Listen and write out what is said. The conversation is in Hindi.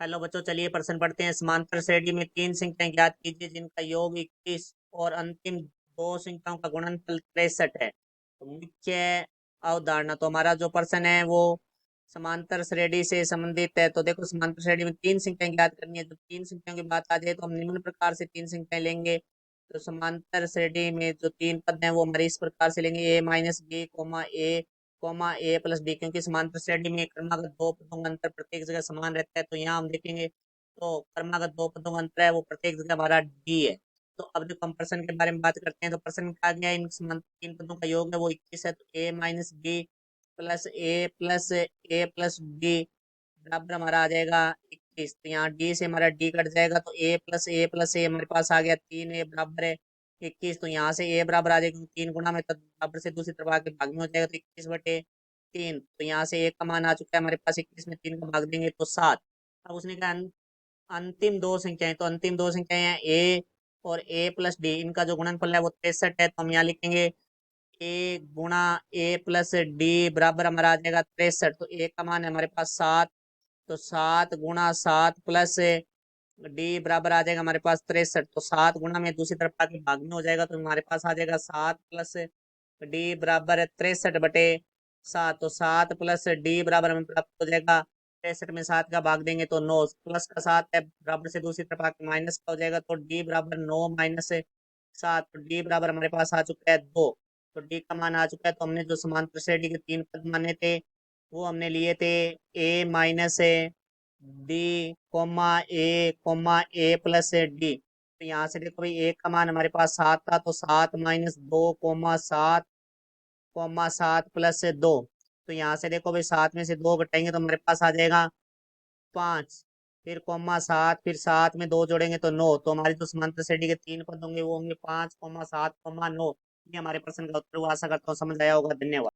हेलो बच्चों, चलिए प्रश्न पढ़ते हैं। समांतर श्रेणी में तीन संख्याएं ज्ञात कीजिए जिनका योग 21 और अंतिम दो संख्याओं का गुणनफल 63 है। तो मुख्य अवधारणा, तो हमारा जो प्रश्न है वो समांतर श्रेणी से संबंधित है। तो देखो, समांतर श्रेणी में तीन संख्याएं ज्ञात करनी है। तो तीन संख्याओं की बात आ जाए तो हम निम्न प्रकार से तीन संख्याएं लेंगे। तो समांतर श्रेणी में जो तीन पद हैं वो हमारे इस प्रकार से लेंगे: ए माइनस बी कोमा ए प्लस डी। क्योंकि समांतर श्रेणी में क्रमागत दो पदों का अंतर प्रत्येक जगह समान रहता है, तो यहाँ हम देखेंगे तो क्रमागत दो पदों का अंतर है वो प्रत्येक जगह हमारा डी है। तो अब देखो, हम प्रश्न के बारे में बात करते हैं। तो प्रश्न में कहा गया इन समांतर तीन पदों का योग है वो 21 है। तो ए माइनस बी प्लस डी बराबर हमारा आ जाएगा 21। तो यहाँ डी से हमारा डी कट जाएगा, तो ए प्लस ए हमारे पास आ गया 3a बराबर है 21। तो यहाँ से ए बराबर आ जाएगा, तीन गुना में, तो बराबर से दूसरी तरफ आके भाग में हो जाएगा, तो 21/3। तो यहाँ से एक का मान आ चुका है हमारे पास, 21 में 3 का भाग देंगे तो 7। अब उसने कहा अंतिम दो संख्याएं, तो अंतिम दो संख्याएं हैं ए और ए प्लस डी। इनका जो गुणनफल है वो 63 है। तो हम यहाँ लिखेंगे ए गुणा ए प्लस डी बराबर हमारा आ जाएगा 63। तो ए का मान है हमारे पास 7। तो 7 गुणा 7 प्लस डी बराबर आ जाएगा हमारे पास 63। तो 7 गुणा में दूसरी तरफ आके भाग में हो जाएगा, तो हमारे पास आ जाएगा 7 प्लस डी बराबर है 63/7। तो 7 प्लस डी बराबर हमें प्राप्त हो जाएगा 63 में 7 का भाग देंगे तो 9। प्लस का 7 है, बराबर से दूसरी तरफ आके माइनस का हो जाएगा, तो डी बराबर 9 माइनस 7। तो डी बराबर हमारे पास आ चुका है 2। तो डी का मान आ चुका है। तो हमने जो समांतर श्रेणी के तीन पद माने थे वो हमने लिए थे ए माइनस डी कोमा ए प्लस डी। तो यहाँ से देखो भाई, एक का मान हमारे पास 7 था, तो 7 - 2 कोमा 7 प्लस 2। तो यहाँ से देखो भाई, 7 में से 2 घटाएंगे तो हमारे पास आ जाएगा 5। फिर कोमा 7, फिर 7 में 2 जोड़ेंगे तो 9। तो हमारी जो समांतर श्रेणी के तीन पद होंगे वो होंगे 5 कोमा 7 कोमा 9। ये हमारे प्रश्न का उत्तर हुआ। आशा करता हूँ समझ आया होगा। धन्यवाद।